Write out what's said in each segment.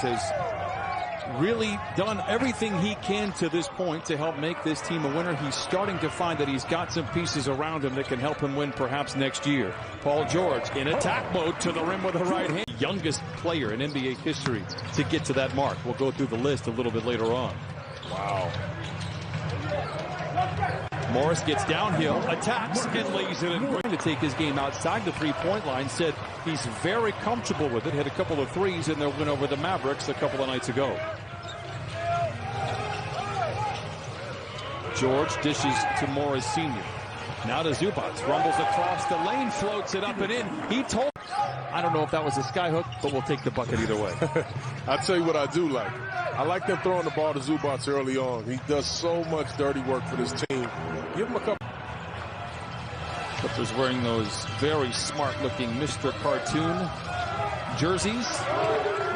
has really done everything he can to this point to help make this team a winner. He's starting to find that he's got some pieces around him that can help him win perhaps next year. Paul George in attack mode to the rim with a right hand. Youngest player in NBA history to get to that mark. We'll go through the list a little bit later on. Wow. Morris gets downhill, attacks, and lays it in. Going to take his game outside the three-point line. Said he's very comfortable with it. Hit a couple of threes in their win over the Mavericks a couple of nights ago. George dishes to Morris Sr. Now to Zubac. Rumbles across the lane, floats it up and in. He told... I don't know if that was a skyhook, but we'll take the bucket either way. I'll tell you what I do like. I like them throwing the ball to Zubac early on. He does so much dirty work for this team. Give him a couple. Clippers wearing those very smart-looking Mr. Cartoon jerseys.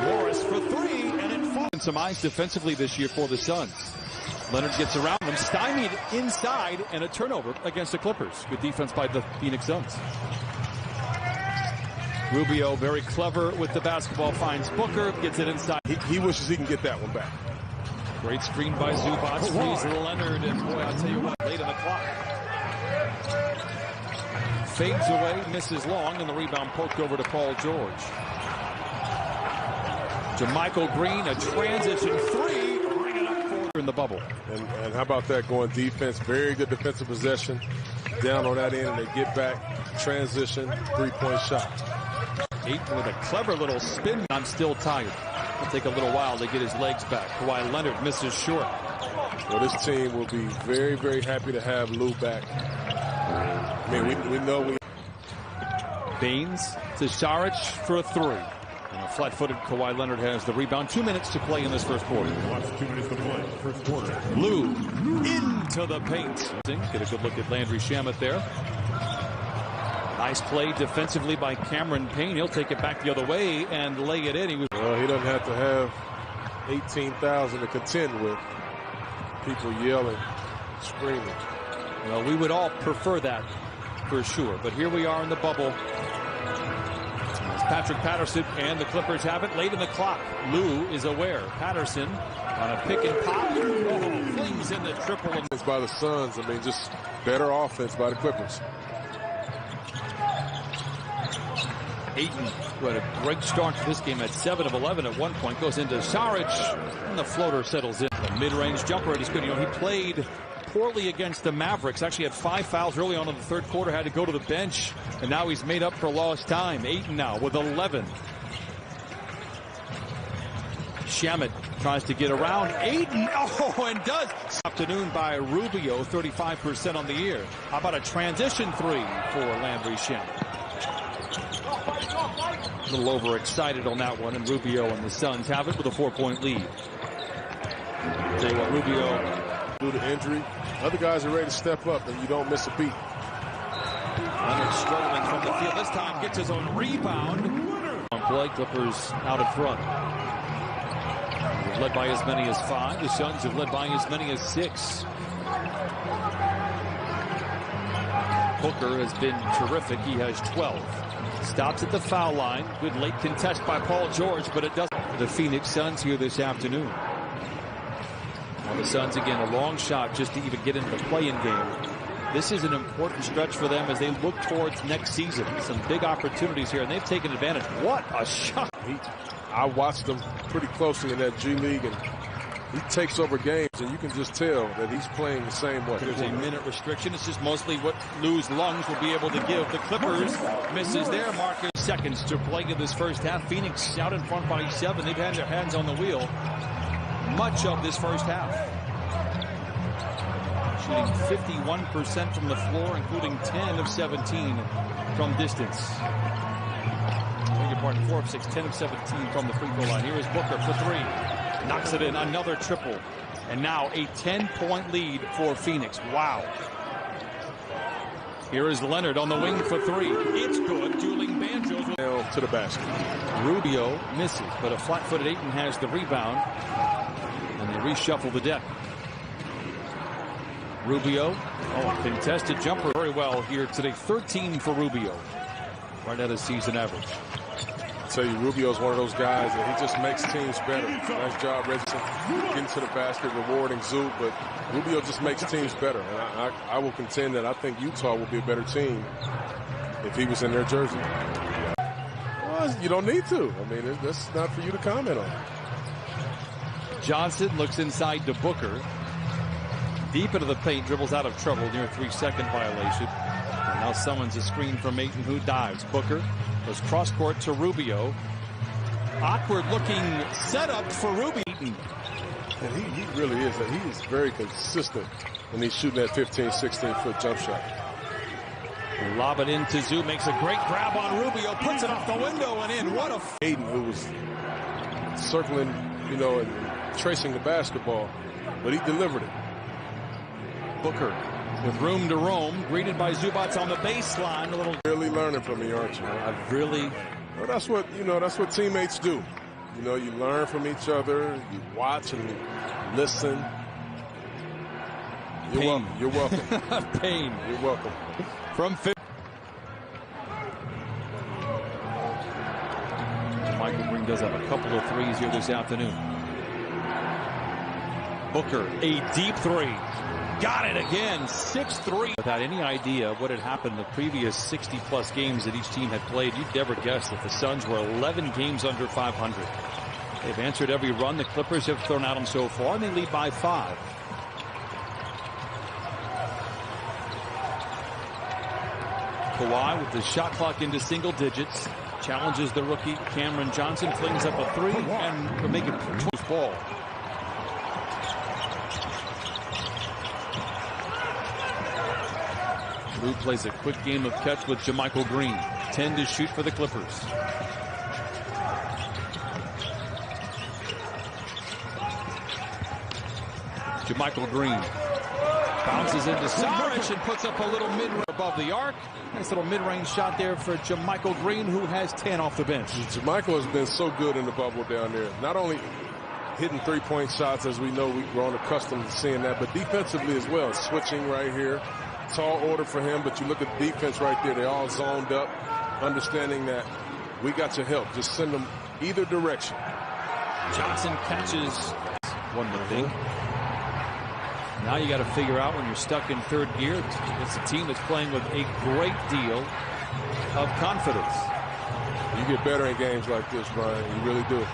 Morris for three, and it falls. Some eyes defensively this year for the Suns. Leonard gets around them, stymied inside, and a turnover against the Clippers. Good defense by the Phoenix Suns. Rubio very clever with the basketball, finds Booker, gets it inside. He wishes he can get that one back. Great screen by Zubac, frees Leonard, and boy, I'll tell you what, late on the clock. Fades away, misses long, and the rebound poked over to Paul George. JaMychal Green, a transition three, bring it up for in the bubble. And how about that going defense? Very good defensive possession. Down on that end, and they get back, transition, three-point shot. Ayton with a clever little spin. I'm still tired. It'll take a little while to get his legs back. Kawhi Leonard misses short. Well, this team will be very, very happy to have Lou back. I mean, we know we... Baines to Saric for a three. And a flat-footed Kawhi Leonard has the rebound. 2 minutes to play in this first quarter. 2 minutes to play, first quarter. Lou into the paint. Get a good look at Landry Shamet there. Nice play defensively by Cameron Payne. He'll take it back the other way and lay it in. Well, he doesn't have to have 18,000 to contend with. People yelling, screaming. Well, we would all prefer that for sure. But here we are in the bubble. As Patrick Patterson and the Clippers have it late in the clock. Lou is aware. Patterson on a pick and pop. Oh, flings in the triple. It's by the Suns. I mean, just better offense by the Clippers. Ayton, who had a great start to this game at 7 of 11 at one point, goes into Saric, and the floater settles in. The mid-range jumper is good. You know, he played poorly against the Mavericks. Actually had 5 fouls early on in the third quarter, had to go to the bench, and now he's made up for lost time. Ayton now with 11. Shamet tries to get around Ayton. Oh, and does. Afternoon by Rubio, 35% on the year. How about a transition three for Landry Shamet? A little overexcited on that one, and Rubio and the Suns have it with a 4-point lead. Tell you what, Rubio, due to injury, other guys are ready to step up, and you don't miss a beat. Leonard struggling from the field. This time gets his own rebound. On play, Clippers out in front. They've led by as many as 5. The Suns have led by as many as 6. Booker has been terrific. He has 12. Stops at the foul line. Good late contest by Paul George, but it doesn't. The Phoenix Suns here this afternoon. Now the Suns, again, a long shot just to even get into the play-in game. This is an important stretch for them as they look towards next season. Some big opportunities here, and they've taken advantage. What a shot. I watched him pretty closely in that G League, and he takes over games, and you can just tell that he's playing the same way. There's a minute restriction. It's just mostly what Lou's lungs will be able to give. The Clippers misses their marker. Seconds to play in this first half. Phoenix out in front by 7. They've had their hands on the wheel much of this first half. Shooting 51% from the floor, including 10 of 17 from distance. Beg your pardon, 4 of 6, 10 of 17 from the free throw line. Here is Booker for 3. Knocks it in, another triple. And now a 10-point lead for Phoenix. Wow. Here is Leonard on the wing for 3. It's good. Dueling banjos to the basket. Rubio misses, but a flat-footed Ayton has the rebound. And they reshuffle the deck. Rubio, contested jumper very well here today. 13 for Rubio. Right at his season average. tell you, Rubio's one of those guys that he just makes teams better. Nice job, Reggie, getting to the basket, rewarding Zoo, but Rubio just makes teams better. And I will contend that I think Utah will be a better team if he was in their jersey. Well, you don't need to. I mean, that's not for you to comment on. Johnson looks inside to Booker. Deep into the paint, dribbles out of trouble near a 3-second violation. And now summons a screen from Ayton, who dives. Booker goes cross court to Rubio. Awkward looking setup for Rubio. And he really is. He is very consistent when he's shooting that 15, 16-foot jump shot. Lob it into Zoo, makes a great grab on Rubio, puts it off the window and in. What a Ayton, who was circling, you know, and tracing the basketball, but he delivered it. Booker with room to roam, greeted by Zubats on the baseline. A little really learning from me, aren't you? Well, that's what, you know, that's what teammates do. You know, you learn from each other, you watch and listen. You're welcome. You're welcome. Pain. You're welcome. From Michael Green does have a couple of threes here this afternoon. Booker, a deep three. Got it again, 6-3. Without any idea what had happened the previous 60-plus games that each team had played, you'd never guess that the Suns were 11 games under 500. They've answered every run the Clippers have thrown at them so far, and they lead by 5. Kawhi with the shot clock into single digits. Challenges the rookie Cameron Johnson, flings up a three, and will make it a ball. Lou plays a quick game of catch with JaMychal Green. 10 to shoot for the Clippers. JaMychal Green bounces into Saric and puts up a little mid-range above the arc. Nice little mid-range shot there for JaMychal Green, who has 10 off the bench. JaMychal has been so good in the bubble down there. Not only hitting three-point shots, as we know, we've grown accustomed to seeing that, but defensively as well. Switching right here. Tall order for him, but you look at the defense right there. They all zoned up, understanding that we got your help. Just send them either direction. Johnson catches, one would think. Now you got to figure out when you're stuck in third gear. It's a team that's playing with a great deal of confidence. You get better in games like this, Brian. You really do.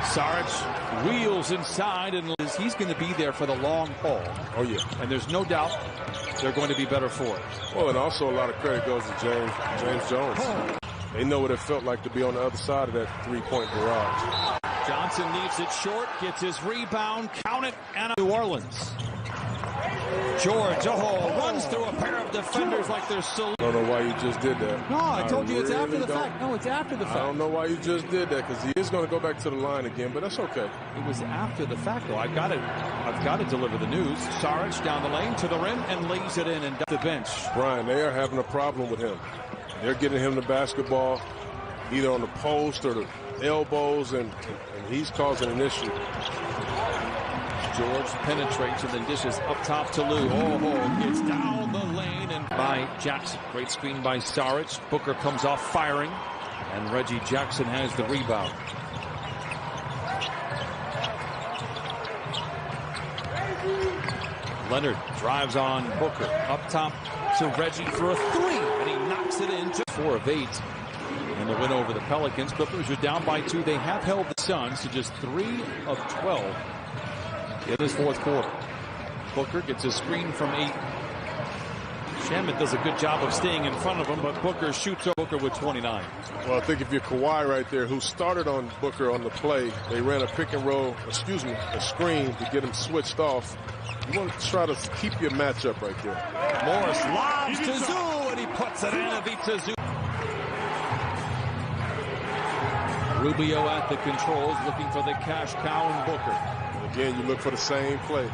Saric wheels inside, and he's going to be there for the long haul. Oh, yeah. And there's no doubt they're going to be better for it. Well, and also a lot of credit goes to James Jones. They know what it felt like to be on the other side of that three-point barrage. Johnson leaves it short, gets his rebound, count it, and New Orleans. George, runs through a pair of defenders like they're still. I don't know why you just did that. No, I told you it's after the fact. No, it's after the fact. I don't know why you just did that, because he is going to go back to the line again, but that's okay. It was after the fact, though. I've got to deliver the news. Saric down the lane to the rim and lays it in and down the bench. Brian, they are having a problem with him. They're getting him the basketball either on the post or the elbows, and he's causing an issue. George penetrates and then dishes up top to Lou. Gets down the lane and by Jackson. Great screen by Saric. Booker comes off firing, and Reggie Jackson has the rebound. Leonard drives on Booker. Up top to Reggie for a three, and he knocks it in. Just 4 of 8. And the win over the Pelicans. Clippers are down by 2. They have held the Suns to just 3 of 12 in this fourth quarter. Booker gets a screen from 8. Shamet does a good job of staying in front of him, but Booker shoots Booker with 29. Well, I think if you're Kawhi right there, who started on Booker on the play, they ran a a screen to get him switched off. You want to try to keep your matchup right there. Morris lobs to Zoo, and he puts it in and beats Zoo. Rubio at the controls, looking for the cash cow in Booker. And again, you look for the same play.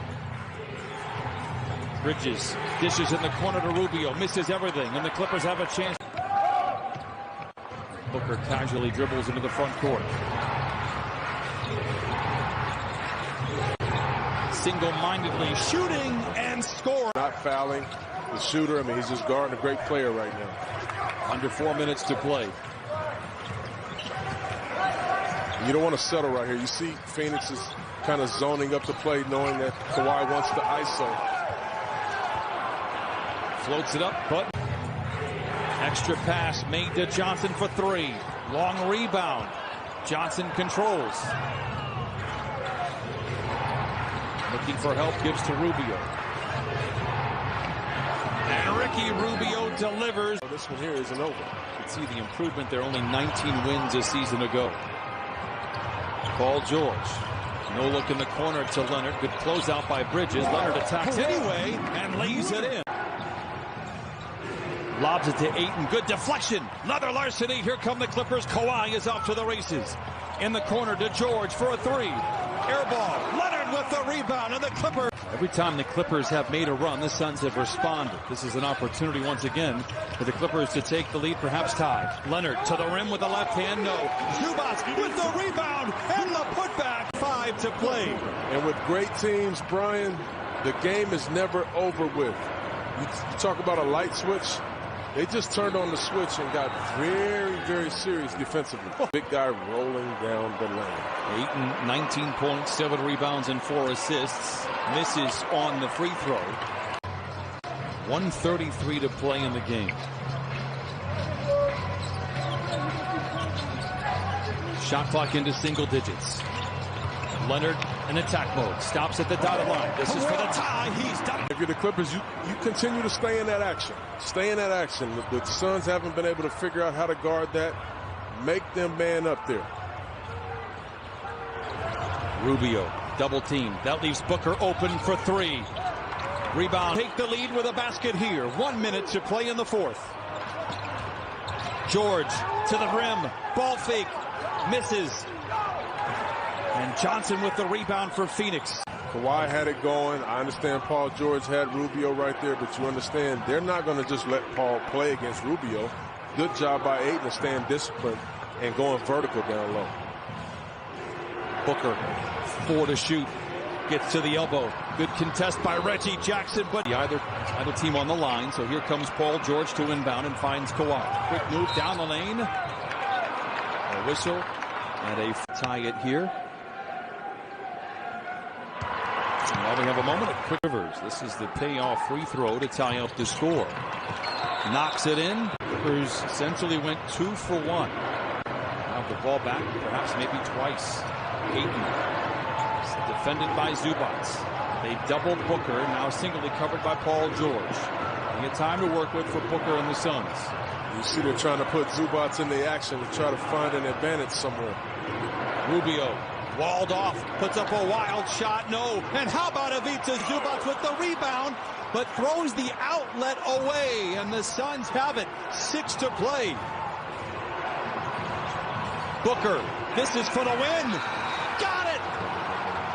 Bridges dishes in the corner to Rubio, misses everything, and the Clippers have a chance. Booker casually dribbles into the front court. Single-mindedly shooting and scoring. Not fouling the shooter. I mean, he's just guarding a great player right now. Under 4 minutes to play. You don't want to settle right here. You see Pheonix is kind of zoning up the play, knowing that Kawhi wants the ISO. Floats it up, but extra pass made to Johnson for three. Long rebound. Johnson controls. Looking for help, gives to Rubio. And Ricky Rubio delivers. This one here isn't over. You can see the improvement. They're only 19 wins a season ago. Paul George. No look in the corner to Leonard. Good closeout by Bridges. Leonard attacks anyway and lays it in. Lobs it to Ayton. Good deflection. Another larceny. Here come the Clippers. Kawhi is off to the races. In the corner to George for a three. Air ball. Leonard with the rebound, and the Clippers. Every time the Clippers have made a run, the Suns have responded. This is an opportunity once again for the Clippers to take the lead, perhaps tie. Leonard to the rim with the left hand. No. Zubac with the rebound and the putback. 5 to play. And with great teams, Brian, the game is never over with. You talk about a light switch. They just turned on the switch and got very, very serious defensively. Big guy rolling down the lane. Ayton, 19 points, 7 rebounds, and 4 assists. Misses on the free throw. 1:33 to play in the game. Shot clock into single digits. Leonard in attack mode. Stops at the dotted line. This is for the tie. He's done. If you're the Clippers, you continue to stay in that action. Stay in that action. The Suns haven't been able to figure out how to guard that. Make them man up there. Rubio, double team. That leaves Booker open for three. Rebound. Take the lead with a basket here. 1 minute to play in the fourth. George to the rim. Ball fake. Misses. And Johnson with the rebound for Pheonix. Kawhi had it going. I understand Paul George had Rubio right there, but you understand they're not going to just let Paul play against Rubio. Good job by Ayton to staying disciplined and going vertical down low. Booker, 4 to shoot. Gets to the elbow. Good contest by Reggie Jackson, but either team on the line. So here comes Paul George to inbound and finds Kawhi. Quick move down the lane. A whistle and a tie it here. Now we have a moment of quick Rivers. This is the payoff free throw to tie up the score. Knocks it in. Clippers essentially went 2 for 1. Now the ball back, perhaps maybe twice. Ayton, defended by Zubac. They doubled Booker, now singly covered by Paul George. Plenty of time to work with for Booker and the Suns. You see they're trying to put Zubac in the action to try to find an advantage somewhere. Rubio. Walled off, puts up a wild shot, no. And how about Ivica Zubac with the rebound, but throws the outlet away, and the Suns have it. 6 to play. Booker, this is for the win. Got